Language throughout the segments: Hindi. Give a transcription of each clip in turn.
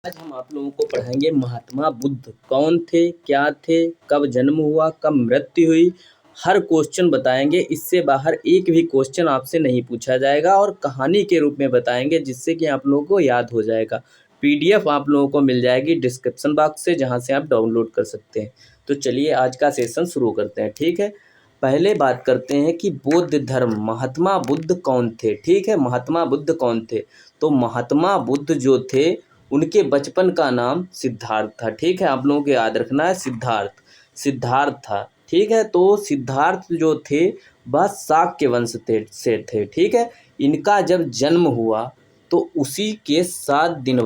आज हम आप लोगों को पढ़ाएंगे महात्मा बुद्ध कौन थे, क्या थे, कब जन्म हुआ, कब मृत्यु हुई। हर क्वेश्चन बताएंगे, इससे बाहर एक भी क्वेश्चन आपसे नहीं पूछा जाएगा और कहानी के रूप में बताएंगे जिससे कि आप लोगों को याद हो जाएगा। पीडीएफ आप लोगों को मिल जाएगी डिस्क्रिप्शन बॉक्स से, जहां से आप डाउनलोड कर सकते हैं। तो चलिए आज का सेशन शुरू करते हैं। ठीक है, पहले बात करते हैं कि बौद्ध धर्म, महात्मा बुद्ध कौन थे। ठीक है, महात्मा बुद्ध कौन थे। तो महात्मा बुद्ध जो थे उनके बचपन का नाम सिद्धार्थ था। ठीक है, आप लोगों को याद रखना है, सिद्धार्थ था। ठीक है, तो सिद्धार्थ जो थे वह शाक्य वंश से थे। ठीक है, इनका जब जन्म हुआ तो उसी के 7 दिन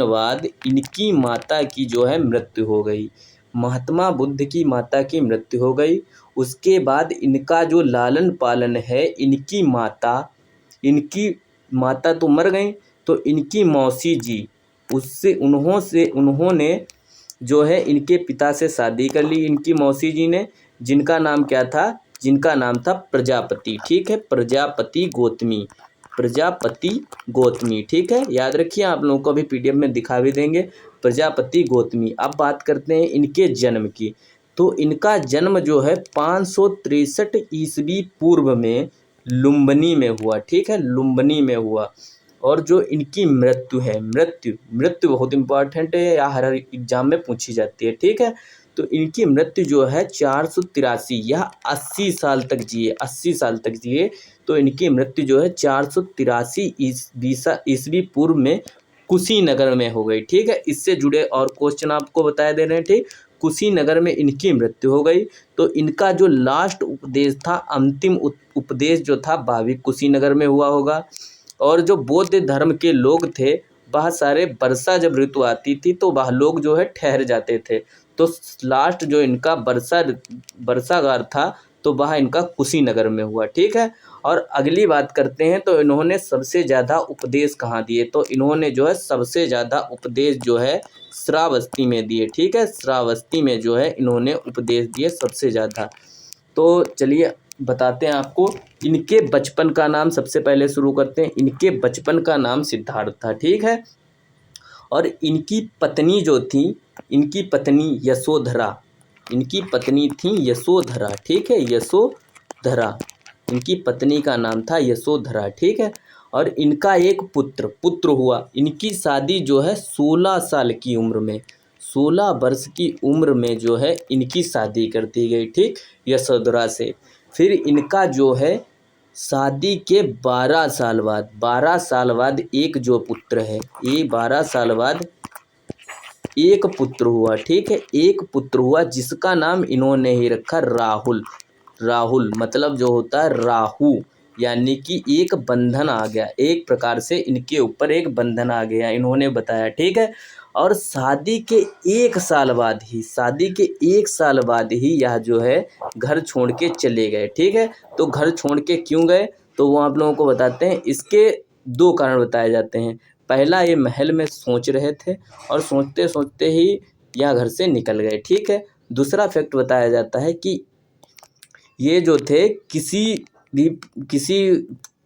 बाद इनकी माता की जो है मृत्यु हो गई। महात्मा बुद्ध की माता की मृत्यु हो गई। उसके बाद इनका जो लालन पालन है, इनकी माता तो मर गई, तो इनकी मौसी जी उन्होंने जो है इनके पिता से शादी कर ली। इनकी मौसी जी ने, जिनका नाम क्या था, जिनका नाम था प्रजापति। ठीक है, प्रजापति गौतमी। ठीक है, याद रखिए, आप लोगों को अभी पीडीएफ में दिखा भी देंगे, प्रजापति गौतमी। अब बात करते हैं इनके जन्म की। तो इनका जन्म जो है 563 ईस्वी पूर्व में लुम्बिनी में हुआ। ठीक है, लुम्बिनी में हुआ। और जो इनकी मृत्यु है, मृत्यु बहुत इंपॉर्टेंट है, या हर एग्जाम में पूछी जाती है। ठीक है, तो इनकी मृत्यु जो है 483 या 80 साल तक जिए, 80 साल तक जिए। तो इनकी मृत्यु जो है 483 ईस्वी पूर्व में कुशीनगर में हो गई। ठीक है, इससे जुड़े और क्वेश्चन आपको बताया दे रहे हैं। ठीक, कुशीनगर में इनकी मृत्यु हो गई। तो इनका जो लास्ट उपदेश था, अंतिम उपदेश जो था, वह भी कुशीनगर में हुआ होगा। और जो बौद्ध धर्म के लोग थे, वह सारे वर्षा जब ऋतु आती थी तो वह लोग जो है ठहर जाते थे। तो लास्ट जो इनका वर्षागार था, तो वह इनका कुशीनगर में हुआ। ठीक है, और अगली बात करते हैं, तो इन्होंने सबसे ज़्यादा उपदेश कहाँ दिए। तो इन्होंने जो है सबसे ज़्यादा उपदेश जो है श्रावस्ती में दिए। ठीक है, श्रावस्ती में जो है इन्होंने उपदेश दिए सबसे ज़्यादा। तो चलिए बताते हैं आपको। इनके बचपन का नाम सबसे पहले शुरू करते हैं। इनके बचपन का नाम सिद्धार्थ था। ठीक है, और इनकी पत्नी जो थी, इनकी पत्नी यशोधरा, इनकी पत्नी थी यशोधरा। ठीक है, यशोधरा, इनकी पत्नी का नाम था यशोधरा। ठीक है, और इनका एक पुत्र हुआ। इनकी शादी जो है 16 साल की उम्र में, 16 वर्ष की उम्र में जो है इनकी शादी कर दी गई। ठीक, यशोधरा से। फिर इनका जो है शादी के 12 साल बाद एक जो पुत्र है, ये 12 साल बाद एक पुत्र हुआ। ठीक है, एक पुत्र हुआ जिसका नाम इन्होंने ही रखा राहुल मतलब जो होता है राहु, यानी कि एक बंधन आ गया, एक प्रकार से इनके ऊपर एक बंधन आ गया, इन्होंने बताया। ठीक है, और शादी के 1 साल बाद ही यह जो है घर छोड़ के चले गए। ठीक है, तो घर छोड़ के क्यों गए, तो वो आप लोगों को बताते हैं। इसके 2 कारण बताए जाते हैं। पहला, ये महल में सोच रहे थे और सोचते सोचते ही यह घर से निकल गए। ठीक है, दूसरा फैक्ट बताया जाता है कि ये जो थे किसी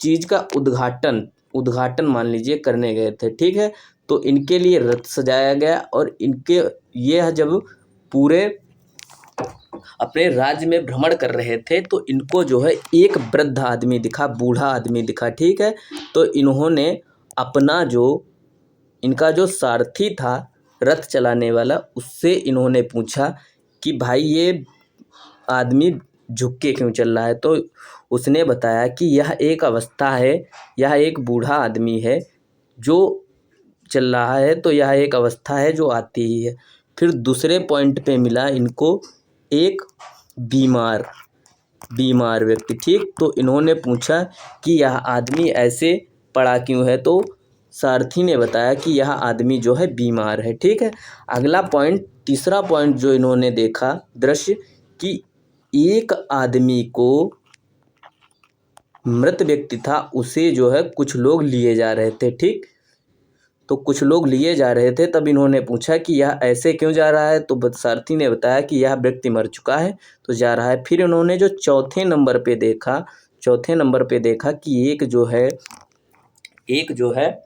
चीज़ का उद्घाटन मान लीजिए करने गए थे। ठीक है, तो इनके लिए रथ सजाया गया और ये जब पूरे अपने राज्य में भ्रमण कर रहे थे, तो इनको जो है एक वृद्ध आदमी दिखा, बूढ़ा आदमी दिखा। ठीक है, तो इन्होंने अपना इनका जो सारथी था, रथ चलाने वाला, उससे इन्होंने पूछा कि भाई ये आदमी झुक के क्यों चल रहा है। तो उसने बताया कि यह एक अवस्था है, यह एक बूढ़ा आदमी है जो चल रहा है, तो यह एक अवस्था है जो आती ही है। फिर दूसरे पॉइंट पे मिला इनको एक बीमार व्यक्ति। ठीक, तो इन्होंने पूछा कि यह आदमी ऐसे पड़ा क्यों है, तो सारथी ने बताया कि यह आदमी जो है बीमार है। ठीक है, अगला पॉइंट, तीसरा पॉइंट जो इन्होंने देखा दृश्य, कि एक आदमी को, मृत व्यक्ति था, उसे जो है कुछ लोग लिए जा रहे थे। ठीक, तो कुछ लोग लिए जा रहे थे, तब इन्होंने पूछा कि यह ऐसे क्यों जा रहा है, तो सारथी ने बताया कि यह व्यक्ति मर चुका है तो जा रहा है। फिर इन्होंने जो चौथे नंबर पे देखा कि एक जो है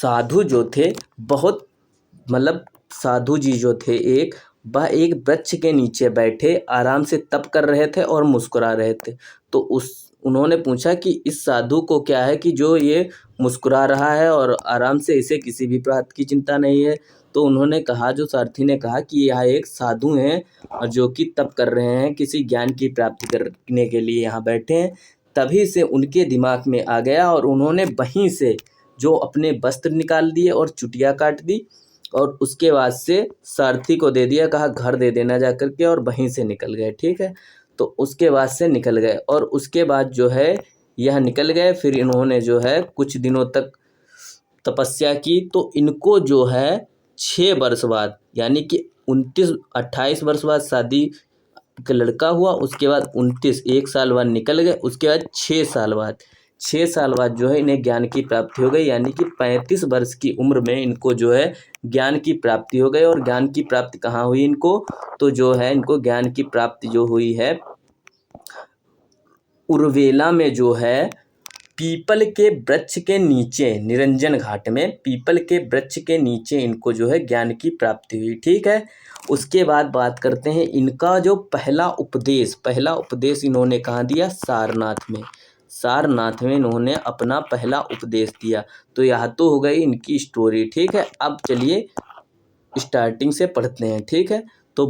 साधु जो थे बहुत, मतलब साधु जी जो थे वह एक वृक्ष के नीचे बैठे आराम से तप कर रहे थे और मुस्कुरा रहे थे। तो उन्होंने पूछा कि इस साधु को क्या है कि जो ये मुस्कुरा रहा है और आराम से, इसे किसी भी बात की चिंता नहीं है। तो उन्होंने कहा, जो सारथी ने कहा कि यह एक साधु हैं और जो कि तप कर रहे हैं, किसी ज्ञान की प्राप्ति करने के लिए यहाँ बैठे हैं। तभी से उनके दिमाग में आ गया और उन्होंने वहीं से जो अपने वस्त्र निकाल दिए और चुटिया काट दी और उसके बाद से सारथी को दे दिया, कहा घर दे देना जा कर के, और वहीं से निकल गए। ठीक है, तो उसके बाद से निकल गए और उसके बाद जो है यह निकल गए। फिर इन्होंने जो है कुछ दिनों तक तपस्या की। तो इनको जो है 6 वर्ष बाद, यानी कि 28 वर्ष बाद शादी का लड़का हुआ, उसके बाद 1 साल बाद निकल गए, उसके बाद 6 साल बाद जो है इन्हें ज्ञान की प्राप्ति हो गई, यानी कि 35 वर्ष की उम्र में इनको जो है ज्ञान की प्राप्ति हो गई। और ज्ञान की प्राप्ति कहाँ हुई इनको, तो जो है इनको ज्ञान की प्राप्ति जो हुई है उर्वेला में, जो है पीपल के वृक्ष के नीचे, निरंजन घाट में पीपल के वृक्ष के नीचे इनको जो है ज्ञान की प्राप्ति हुई। ठीक है, उसके बाद बात करते हैं इनका जो पहला उपदेश इन्होंने कहाँ दिया, सारनाथ में इन्होंने अपना पहला उपदेश दिया। तो यह तो हो गई इनकी स्टोरी। ठीक है, अब चलिए स्टार्टिंग से पढ़ते हैं। ठीक है, तो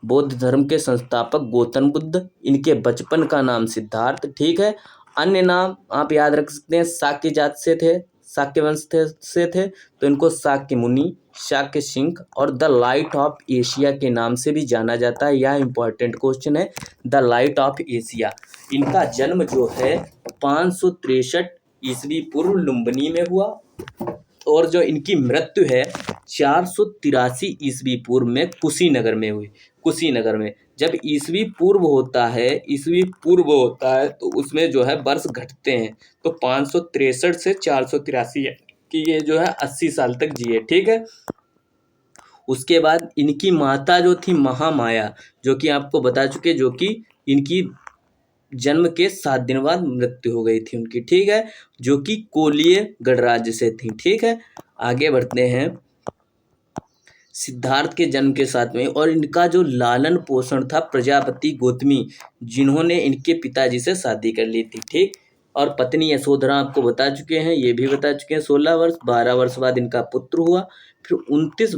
बौद्ध धर्म के संस्थापक गौतम बुद्ध, इनके बचपन का नाम सिद्धार्थ। ठीक है, अन्य नाम आप याद रख सकते हैं, शाक्य जात से थे, शाक्य वंश से थे, तो इनको शाक्य मुनि, शाक्य सिंह और द लाइट ऑफ एशिया के नाम से भी जाना जाता है। यह इंपॉर्टेंट क्वेश्चन है, द लाइट ऑफ एशिया। इनका जन्म जो है 563 ईस्वी पूर्व लुम्बिनी में हुआ और जो इनकी मृत्यु है 483 ईस्वी पूर्व में कुशीनगर में हुई। कुशीनगर में जब ईस्वी पूर्व होता है तो उसमें जो है वर्ष घटते हैं, तो 563 से 483 है कि ये जो है 80 साल तक जिए। ठीक है, उसके बाद इनकी माता जो थी महामाया, जो कि आपको बता चुके, जो कि इनकी जन्म के 7 दिन बाद मृत्यु हो गई थी उनकी। ठीक है, जो कि कोलीय गणराज्य से थी। ठीक है, आगे बढ़ते हैं सिद्धार्थ के जन्म के साथ में। और इनका जो लालन पोषण था प्रजापति गौतमी, जिन्होंने इनके पिताजी से शादी कर ली थी। ठीक, और पत्नी यशोधरा आपको बता चुके हैं, ये भी बता चुके हैं। 16 वर्ष 12 वर्ष बाद इनका पुत्र हुआ। फिर 29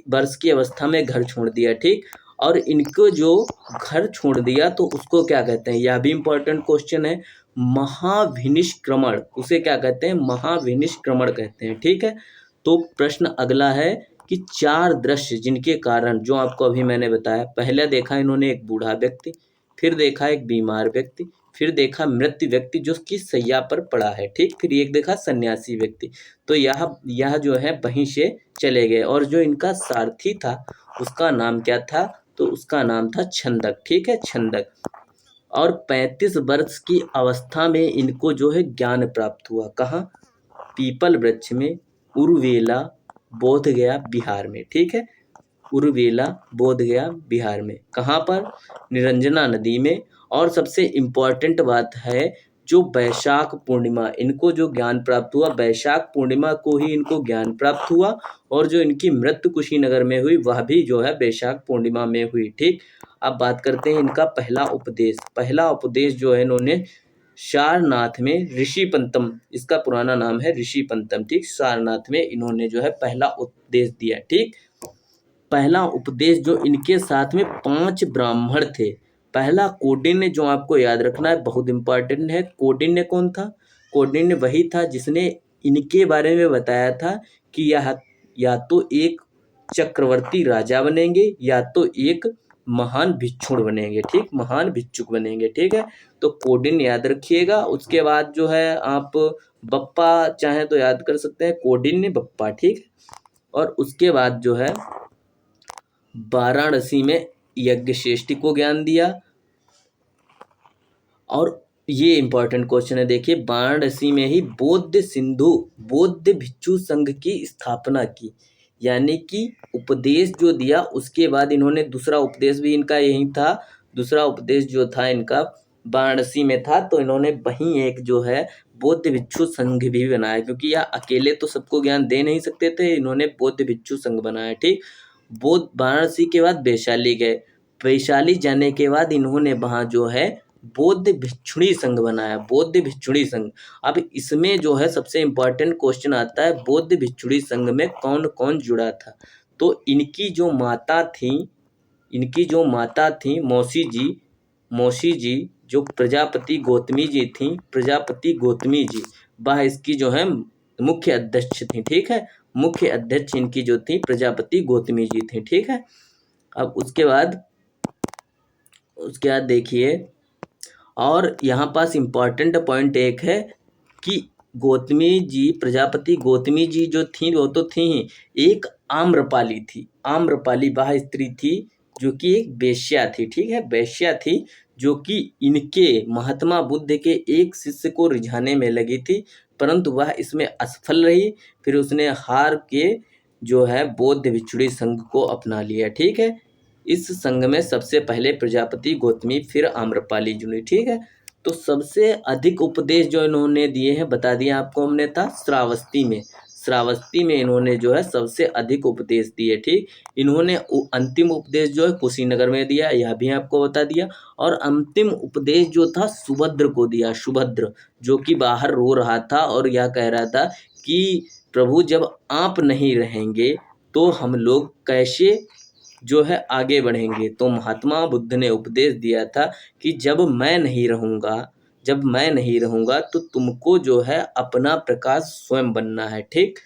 वर्ष की अवस्था में घर छोड़ दिया। ठीक, और इनको जो घर छोड़ दिया तो उसको क्या कहते हैं, यह भी इंपॉर्टेंट क्वेश्चन है, महाविनिष्क्रमण। उसे क्या कहते हैं, महाविनिष्क्रमण कहते हैं। ठीक है, तो प्रश्न अगला है कि 4 दृश्य जिनके कारण, जो आपको अभी मैंने बताया, पहले देखा इन्होंने एक बूढ़ा व्यक्ति, फिर देखा एक बीमार व्यक्ति, फिर देखा मृत व्यक्ति जो कि सैया पर पड़ा है। ठीक, फिर एक देखा सन्यासी व्यक्ति। तो यह जो है वहीं से चले गए। और जो इनका सारथी था उसका नाम क्या था, तो उसका नाम था छंदक। ठीक है, छंदक। और 35 वर्ष की अवस्था में इनको जो है ज्ञान प्राप्त हुआ। कहाँ, पीपल वृक्ष में, उर्वेला, बोधगया, बिहार में। ठीक है, उर्वेला, बोधगया, बिहार में। कहाँ पर, निरंजना नदी में। और सबसे इम्पॉर्टेंट बात है, जो वैशाख पूर्णिमा इनको जो ज्ञान प्राप्त हुआ, वैशाख पूर्णिमा को ही इनको ज्ञान प्राप्त हुआ। और जो इनकी मृत्यु कुशीनगर में हुई वह भी जो है वैशाख पूर्णिमा में हुई। ठीक, अब बात करते हैं इनका पहला उपदेश जो है इन्होंने सारनाथ में, ऋषि पंतम इसका पुराना नाम है, ऋषि पंतम। ठीक, सारनाथ में इन्होंने जो है पहला उपदेश दिया। ठीक, पहला उपदेश जो इनके साथ में 5 ब्राह्मण थे। पहला कौंडिन्य, जो आपको याद रखना है, बहुत इंपॉर्टेंट है। कौंडिन्य कौन था, कौंडिन्य वही था जिसने इनके बारे में बताया था कि यह या तो एक चक्रवर्ती राजा बनेंगे या तो एक महान भिक्षुण बनेंगे। ठीक, महान भिक्षुक बनेंगे। ठीक है, तो कौंडिन्य याद रखिएगा। उसके बाद जो है आप बप्पा चाहें तो याद कर सकते हैं, कौंडिन्य, बप्पा। ठीक, और उसके बाद जो है वाराणसी में यज्ञश्रेष्ठी को ज्ञान दिया। और ये इंपॉर्टेंट क्वेश्चन है, देखिए, वाराणसी में ही बौद्ध भिक्षु संघ की स्थापना की। यानी कि उपदेश जो दिया उसके बाद इन्होंने दूसरा उपदेश भी इनका यही था। दूसरा उपदेश जो था इनका वाराणसी में था, तो इन्होंने वहीं एक जो है बौद्ध भिक्षु संघ भी बनाया, क्योंकि यह अकेले तो सबको ज्ञान दे नहीं सकते थे, इन्होंने बौद्ध भिक्षु संघ बनाया। ठीक, बौद्ध वाराणसी के बाद वैशाली गए, वैशाली जाने के बाद इन्होंने वहाँ जो है बौद्ध भिक्षुणी संघ बनाया, बौद्ध भिक्षुणी संघ। अब इसमें जो है सबसे इम्पोर्टेंट क्वेश्चन आता है, बौद्ध भिक्षुणी संघ में कौन कौन जुड़ा था। तो इनकी जो माता थी मौसी जी जो प्रजापति गौतमी जी थी, प्रजापति गौतमी जी, वह इसकी जो है मुख्य अध्यक्ष थी। ठीक है, मुख्य अध्यक्ष इनकी जो थी प्रजापति गौतमी जी थी। ठीक है, अब उसके बाद देखिए, और यहाँ पास इम्पॉर्टेंट पॉइंट एक है कि गौतमी जी, प्रजापति गौतमी जी जो थी वो तो थी ही, एक आम्रपाली थी। आम्रपाली वह स्त्री थी जो कि एक वेश्या थी। ठीक है, वेश्या थी जो कि इनके महात्मा बुद्ध के एक शिष्य को रिझाने में लगी थी, परंतु वह इसमें असफल रही। फिर उसने हार के जो है बौद्ध भिक्षुणी संघ को अपना लिया। ठीक है, इस संघ में सबसे पहले प्रजापति गौतमी, फिर आम्रपाली जुड़ी। ठीक है, तो सबसे अधिक उपदेश जो इन्होंने दिए हैं बता दिया आपको हमने, था श्रावस्ती में इन्होंने जो है सबसे अधिक उपदेश दिए। ठीक, इन्होंने अंतिम उपदेश जो है कुशीनगर में दिया, यह भी आपको बता दिया। और अंतिम उपदेश जो था सुभद्र को दिया, सुभद्र जो कि बाहर रो रहा था और यह कह रहा था कि प्रभु जब आप नहीं रहेंगे तो हम लोग कैसे जो है आगे बढ़ेंगे। तो महात्मा बुद्ध ने उपदेश दिया था कि जब मैं नहीं रहूँगा तो तुमको जो है अपना प्रकाश स्वयं बनना है। ठीक,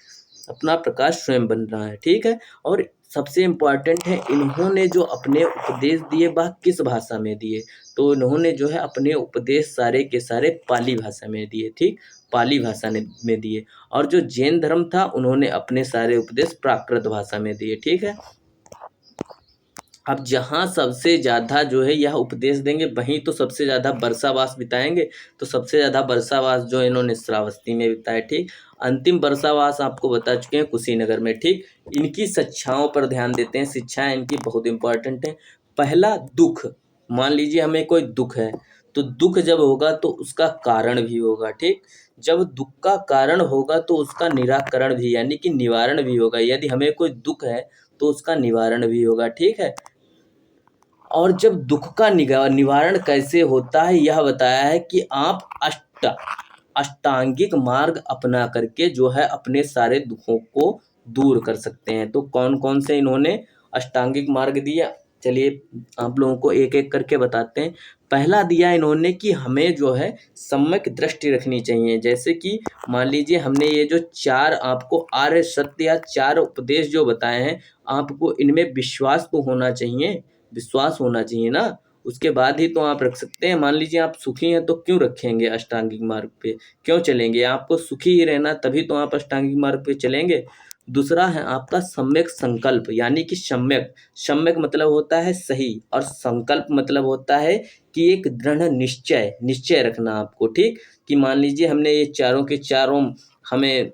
अपना प्रकाश स्वयं बनना है। ठीक है, और सबसे इम्पॉर्टेंट है, इन्होंने जो अपने उपदेश दिए वह किस भाषा में दिए। तो इन्होंने जो है अपने उपदेश सारे के सारे पाली भाषा में दिए। ठीक, पाली भाषा में दिए। और जो जैन धर्म था उन्होंने अपने सारे उपदेश प्राकृत भाषा में दिए। ठीक है, अब जहाँ सबसे ज़्यादा जो है यह उपदेश देंगे वहीं तो सबसे ज़्यादा वर्षावास बिताएंगे, तो सबसे ज़्यादा वर्षावास जो इन्होंने श्रावस्ती में बिताया। ठीक, अंतिम वर्षावास आपको बता चुके हैं कुशीनगर में। ठीक, इनकी शिक्षाओं पर ध्यान देते हैं, शिक्षाएं इनकी बहुत इंपॉर्टेंट हैं। पहला, दुख। मान लीजिए हमें कोई दुख है, तो दुख जब होगा तो उसका कारण भी होगा। ठीक, जब दुख का कारण होगा तो उसका निराकरण भी यानी कि निवारण भी होगा। यदि हमें कोई दुख है तो उसका निवारण भी होगा। ठीक है, और जब दुख का निवारण कैसे होता है यह बताया है कि आप अष्टांगिक मार्ग अपना करके जो है अपने सारे दुखों को दूर कर सकते हैं। तो कौन कौन से इन्होंने अष्टांगिक मार्ग दिया, चलिए आप लोगों को एक एक करके बताते हैं। पहला दिया इन्होंने कि हमें जो है सम्यक दृष्टि रखनी चाहिए। जैसे कि मान लीजिए हमने ये जो चार आपको आर्य सत्य या चार उपदेश जो बताए हैं, आपको इनमें विश्वास तो होना चाहिए, विश्वास होना चाहिए ना, उसके बाद ही तो आप रख सकते हैं। मान लीजिए आप सुखी हैं तो क्यों रखेंगे अष्टांगिक मार्ग पे, क्यों चलेंगे। आपको सुखी ही रहना तभी तो आप अष्टांगिक मार्ग पे चलेंगे। दूसरा है आपका सम्यक संकल्प, यानी कि सम्यक मतलब होता है सही, और संकल्प मतलब होता है कि एक दृढ़ निश्चय रखना आपको। ठीक, कि मान लीजिए हमने ये चारों के चारों हमें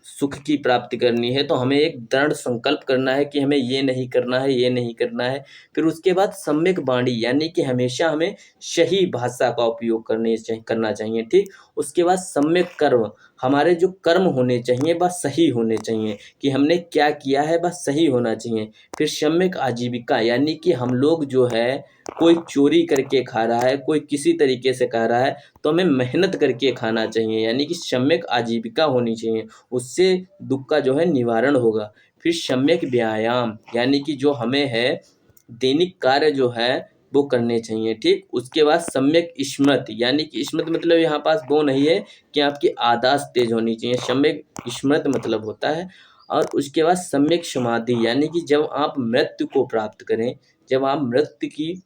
सुख की प्राप्ति करनी है तो हमें एक दृढ़ संकल्प करना है कि हमें ये नहीं करना है, ये नहीं करना है। फिर उसके बाद सम्यक वाणी, यानी कि हमेशा हमें सही भाषा का उपयोग करना चाहिए। ठीक, उसके बाद सम्यक कर्म, हमारे जो कर्म होने चाहिए वह सही होने चाहिए, कि हमने क्या किया है वह सही होना चाहिए। फिर सम्यक आजीविका, यानी कि हम लोग जो है कोई चोरी करके खा रहा है, कोई किसी तरीके से खा रहा है, तो हमें मेहनत करके खाना चाहिए, यानी कि सम्यक आजीविका होनी चाहिए, उससे दुख का जो है निवारण होगा। फिर सम्यक व्यायाम, यानी कि जो हमें है दैनिक कार्य जो है वो करने चाहिए। ठीक, उसके बाद सम्यक स्मृति, यानी कि स्मृति मतलब यहाँ पास वो नहीं है कि आपकी आदत तेज होनी चाहिए, सम्यक स्मृति मतलब होता है। और उसके बाद सम्यक समाधि, यानी कि जब आप मृत्यु को प्राप्त करें, जब आप मृत्यु की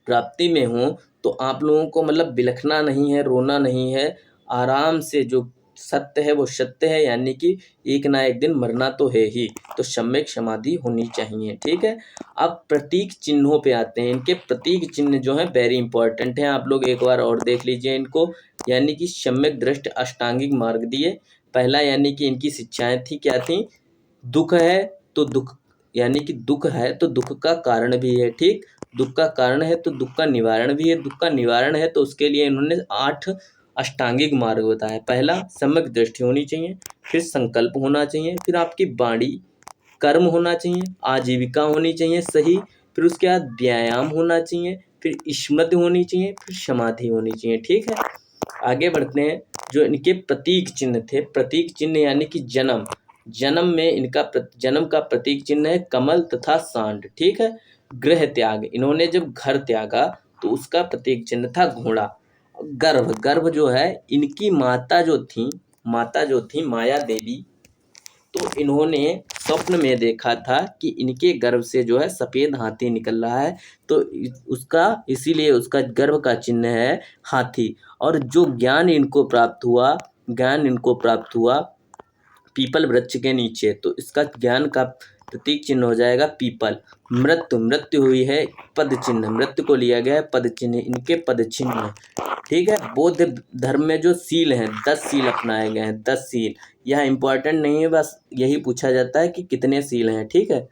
प्राप्ति में हो तो आप लोगों को मतलब बिलखना नहीं है, रोना नहीं है, आराम से जो सत्य है वो सत्य है, यानी कि एक ना एक दिन मरना तो है ही, तो सम्यक समाधि होनी चाहिए। ठीक है, अब प्रतीक चिन्हों पे आते हैं। इनके प्रतीक चिन्ह जो है वेरी इंपॉर्टेंट हैं, आप लोग एक बार और देख लीजिए इनको। यानी कि सम्यक दृष्टि अष्टांगिक मार्ग दिए। पहला यानी कि इनकी शिक्षाएं थी, क्या थी, दुख है तो दुख, यानी कि दुख है तो दुख का कारण भी है। ठीक, दुख का कारण है तो दुख का निवारण भी है। दुख का निवारण है तो उसके लिए इन्होंने 8 अष्टांगिक मार्ग बताया। पहला, सम्यक दृष्टि होनी चाहिए, फिर संकल्प होना चाहिए, फिर आपकी वाणी, कर्म होना चाहिए, आजीविका होनी चाहिए सही, फिर उसके बाद व्यायाम होना चाहिए, फिर स्मृति होनी चाहिए, फिर समाधि होनी चाहिए। ठीक है, आगे बढ़ते हैं। जो इनके प्रतीक चिन्ह थे, प्रतीक चिन्ह यानी कि जन्म, जन्म में इनका जन्म का प्रतीक चिन्ह है कमल तथा सांड। ठीक है, गृह त्याग, इन्होंने जब घर त्यागा तो उसका प्रतीक चिन्ह था घोड़ा। गर्भ, गर्भ जो है इनकी माता जो थी माया देवी, तो इन्होंने स्वप्न में देखा था कि इनके गर्भ से जो है सफेद हाथी निकल रहा है, तो उसका इसीलिए उसका गर्भ का चिन्ह है हाथी। और जो ज्ञान इनको प्राप्त हुआ पीपल वृक्ष के नीचे, तो इसका ज्ञान का प्रतीक चिन्ह हो जाएगा पीपल। मृत्यु, मृत्यु हुई है पद चिन्ह, मृत्यु को लिया गया है पद चिन्ह, इनके पद चिन्ह। ठीक है, बौद्ध धर्म में जो सील हैं 10 सील अपनाए गए हैं, 10 सील। यह इंपॉर्टेंट नहीं है, बस यही पूछा जाता है कि कितने सील हैं। ठीक है,